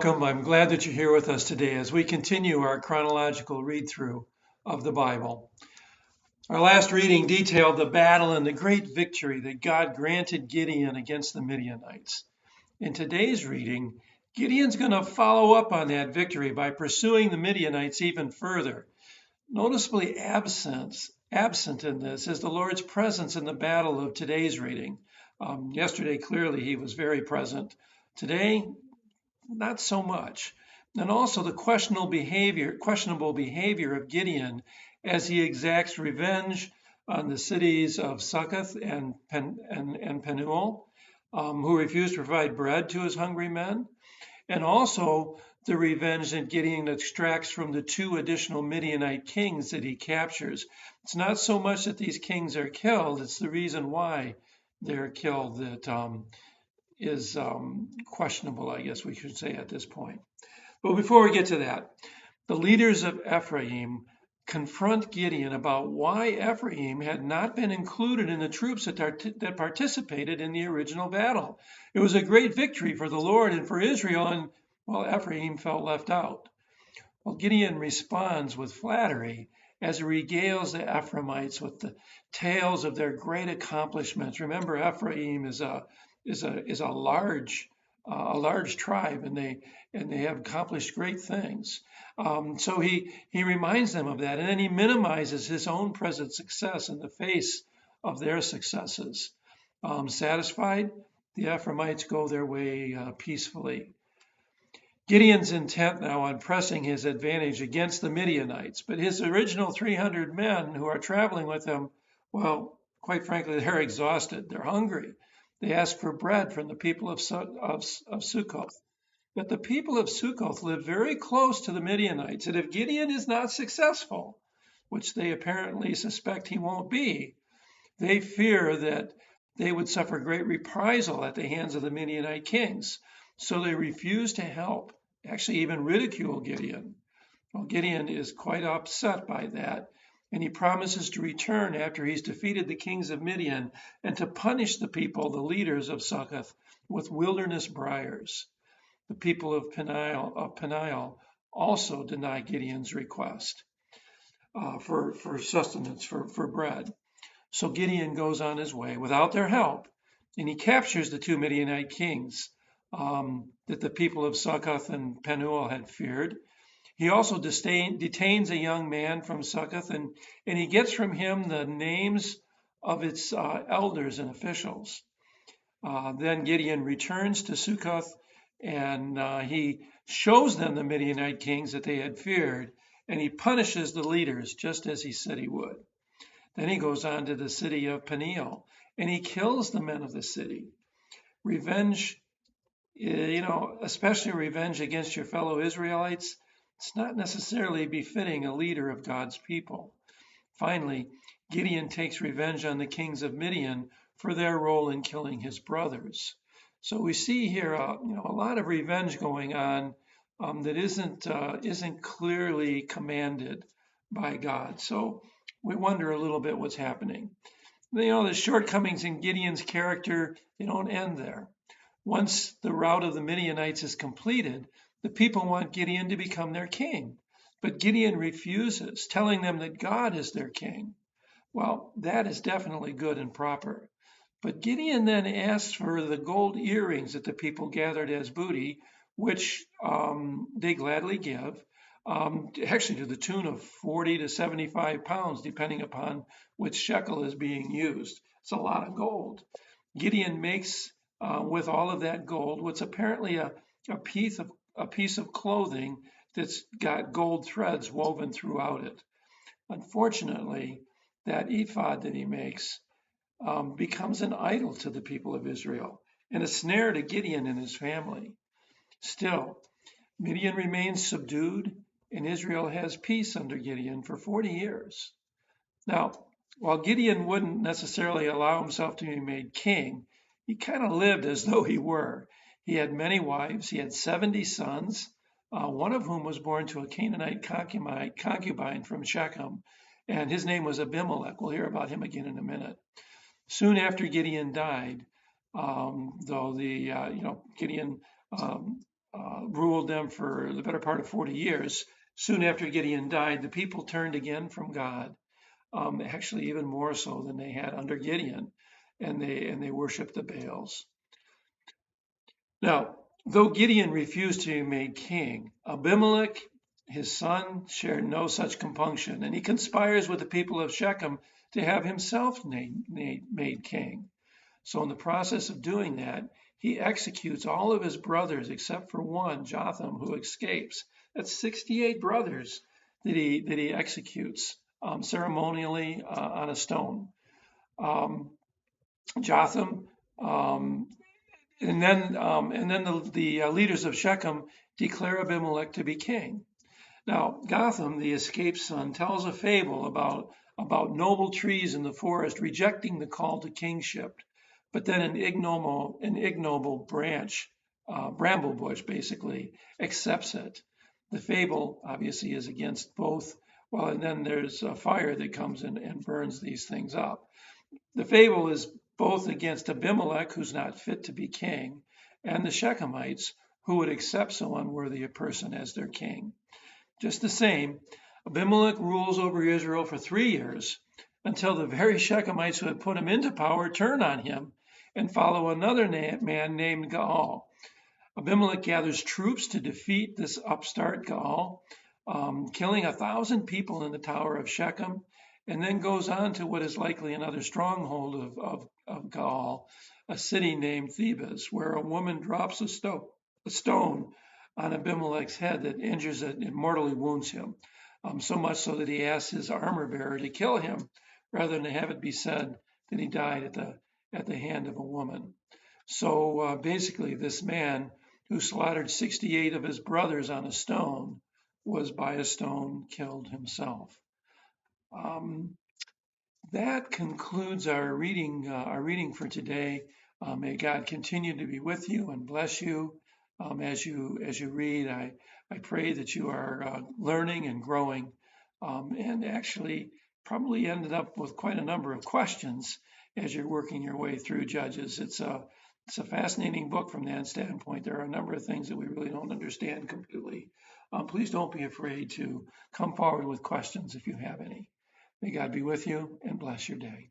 Welcome. I'm glad that you're here with us today as we continue our chronological read through of the Bible. Our last reading detailed the battle and the great victory that God granted Gideon against the Midianites. In today's reading, Gideon's going to follow up on that victory by pursuing the Midianites even further. Noticeably absent in this is the Lord's presence in the battle of today's reading. Yesterday, clearly, he was very present. Today, not so much. And also the questionable behavior of Gideon as he exacts revenge on the cities of Succoth and Penuel, who refused to provide bread to his hungry men, and also the revenge that Gideon extracts from the two additional Midianite kings that he captures. It's not so much that these kings are killed, it's the reason why they're killed that is questionable, I guess we should say at this point. But before we get to that, the leaders of Ephraim confront Gideon about why Ephraim had not been included in the troops that participated in the original battle. It was a great victory for the Lord and for Israel, and well, Ephraim felt left out. Well, Gideon responds with flattery as he regales the Ephraimites with the tales of their great accomplishments. Remember, Ephraim is a large tribe, and they have accomplished great things. So he reminds them of that, and then he minimizes his own present success in the face of their successes. Satisfied, the Ephraimites go their way peacefully. Gideon's intent now on pressing his advantage against the Midianites, but his original 300 men who are traveling with him, well, quite frankly, they're exhausted. They're hungry. They ask for bread from the people of Sukkoth. But the people of Sukkoth live very close to the Midianites, and if Gideon is not successful, which they apparently suspect he won't be, they fear that they would suffer great reprisal at the hands of the Midianite kings. So they refuse to help, actually even ridicule Gideon. Well, Gideon is quite upset by that, and he promises to return after he's defeated the kings of Midian and to punish the people, the leaders of Succoth, with wilderness briars. The people of Peniel also deny Gideon's request for sustenance, for bread. So Gideon goes on his way without their help, and he captures the two Midianite kings that the people of Succoth and Penuel had feared. He also detains a young man from Succoth, and he gets from him the names of its elders and officials. Then Gideon returns to Sukkoth, and he shows them the Midianite kings that they had feared, and he punishes the leaders just as he said he would. Then he goes on to the city of Peniel, and he kills the men of the city. Revenge, especially revenge against your fellow Israelites, it's not necessarily befitting a leader of God's people. Finally, Gideon takes revenge on the kings of Midian for their role in killing his brothers. So we see here, a lot of revenge going on that isn't clearly commanded by God. So we wonder a little bit what's happening. The shortcomings in Gideon's character, they don't end there. Once the rout of the Midianites is completed, the people want Gideon to become their king. But Gideon refuses, telling them that God is their king. Well, that is definitely good and proper. But Gideon then asks for the gold earrings that the people gathered as booty, which they gladly give, actually to the tune of 40 to 75 pounds, depending upon which shekel is being used. It's a lot of gold. Gideon makes with all of that gold what's apparently a piece of clothing that's got gold threads woven throughout it. Unfortunately, that ephod that he makes becomes an idol to the people of Israel and a snare to Gideon and his family. Still, Midian remains subdued, and Israel has peace under Gideon for 40 years. Now, while Gideon wouldn't necessarily allow himself to be made king, he kind of lived as though he were. He had many wives. He had 70 sons, one of whom was born to a Canaanite concubine from Shechem, and his name was Abimelech. We'll hear about him again in a minute. Soon after Gideon died, Gideon ruled them for the better part of 40 years. Soon after Gideon died, the people turned again from God, actually even more so than they had under Gideon, and they worshiped the Baals. Now, though Gideon refused to be made king, Abimelech, his son, shared no such compunction, and he conspires with the people of Shechem to have himself made king. So in the process of doing that, he executes all of his brothers except for one, Jotham, who escapes. That's 68 brothers that he executes ceremonially on a stone. Jotham, and then the leaders of Shechem declare Abimelech to be king. Now, Jotham, the escaped son, tells a fable about noble trees in the forest rejecting the call to kingship, but then an ignoble branch, bramble bush, basically accepts it. The fable obviously is against both. Well, and then there's a fire that comes in and burns these things up. The fable is both against Abimelech, who's not fit to be king, and the Shechemites, who would accept so unworthy a person as their king. Just the same, Abimelech rules over Israel for 3 years until the very Shechemites who had put him into power turn on him and follow another man named Gaal. Abimelech gathers troops to defeat this upstart Gaal, killing 1,000 people in the Tower of Shechem, and then goes on to what is likely another stronghold of Gaal, a city named Thebes, where a woman drops a stone on Abimelech's head that injures it and mortally wounds him, so much so that he asks his armor bearer to kill him rather than have it be said that he died at the hand of a woman. So basically, this man who slaughtered 68 of his brothers on a stone was by a stone killed himself. That concludes our reading for today. May God continue to be with you and bless you as you read. I pray that you are learning and growing, and actually probably ended up with quite a number of questions as you're working your way through Judges. It's a fascinating book from that standpoint. There are a number of things that we really don't understand completely. Please don't be afraid to come forward with questions if you have any. May God be with you and bless your day.